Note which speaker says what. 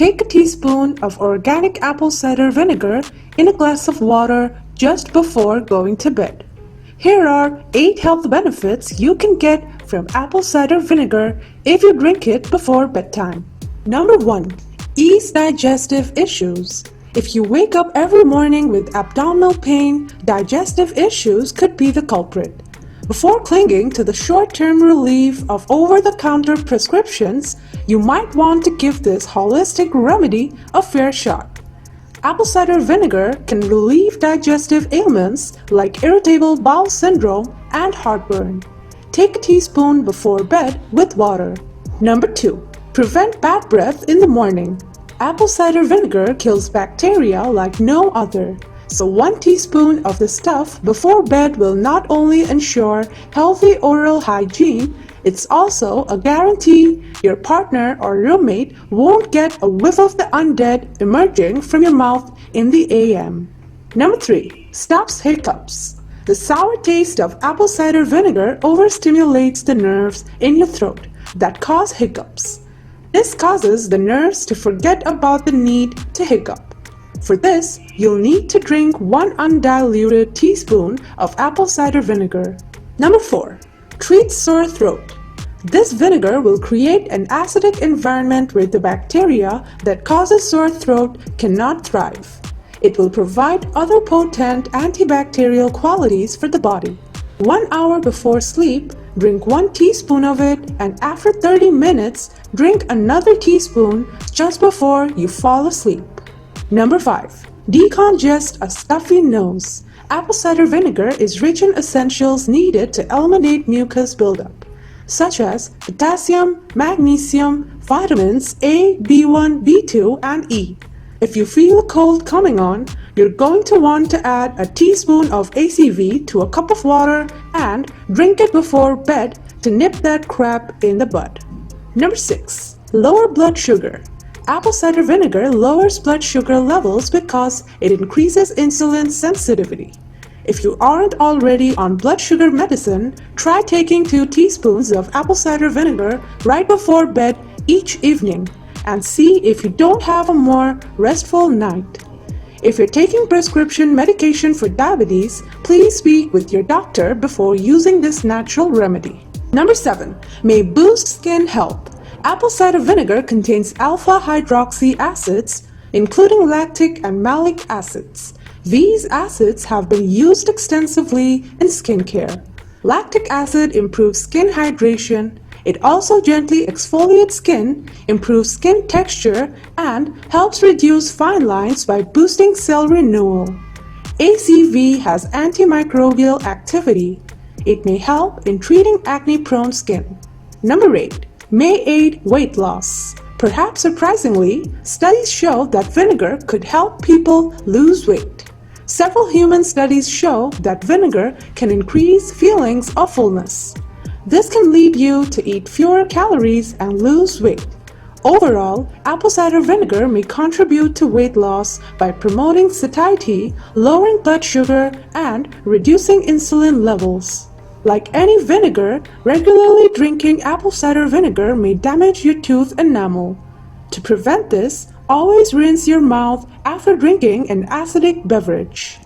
Speaker 1: Take a teaspoon of organic apple cider vinegar in a glass of water just before going to bed. Here are 8 health benefits you can get from apple cider vinegar if you drink it before bedtime. Number 1. Ease digestive issues. If you wake up every morning with abdominal pain, digestive issues could be the culprit. Before clinging to the short-term relief of over-the-counter prescriptions, you might want to give this holistic remedy a fair shot. Apple cider vinegar can relieve digestive ailments like irritable bowel syndrome and heartburn. Take a teaspoon before bed with water. Number 2. Prevent bad breath in the morning. Apple cider vinegar kills bacteria like no other. So 1 teaspoon of the stuff before bed will not only ensure healthy oral hygiene, it's also a guarantee your partner or roommate won't get a whiff of the undead emerging from your mouth in the AM. Number 3. Stops hiccups. The sour taste of apple cider vinegar overstimulates the nerves in your throat that cause hiccups. This causes the nerves to forget about the need to hiccup. For this, you'll need to drink 1 undiluted teaspoon of apple cider vinegar. Number 4. Treats sore throat. This vinegar will create an acidic environment where the bacteria that causes sore throat cannot thrive. It will provide other potent antibacterial qualities for the body. 1 hour before sleep, drink 1 teaspoon of it, and after 30 minutes, drink another teaspoon just before you fall asleep. Number 5. Decongest a stuffy nose. Apple cider vinegar is rich in essentials needed to eliminate mucus buildup, such as potassium, magnesium, vitamins A, B1, B2, and E. If you feel a cold coming on, you're going to want to add a teaspoon of ACV to a cup of water and drink it before bed to nip that crap in the bud. Number 6. Lower blood sugar. Apple cider vinegar lowers blood sugar levels because it increases insulin sensitivity. If you aren't already on blood sugar medicine, try taking 2 teaspoons of apple cider vinegar right before bed each evening and see if you don't have a more restful night. If you're taking prescription medication for diabetes, please speak with your doctor before using this natural remedy. Number 7. May boost skin health. Apple cider vinegar contains alpha-hydroxy acids, including lactic and malic acids. These acids have been used extensively in skincare. Lactic acid improves skin hydration. It also gently exfoliates skin, improves skin texture, and helps reduce fine lines by boosting cell renewal. ACV has antimicrobial activity. It may help in treating acne-prone skin. Number 8. May aid weight loss. Perhaps surprisingly, studies show that vinegar could help people lose weight. Several human studies show that vinegar can increase feelings of fullness. This can lead you to eat fewer calories and lose weight. Overall, apple cider vinegar may contribute to weight loss by promoting satiety, lowering blood sugar, and reducing insulin levels. Like any vinegar, regularly drinking apple cider vinegar may damage your tooth enamel. To prevent this, always rinse your mouth after drinking an acidic beverage.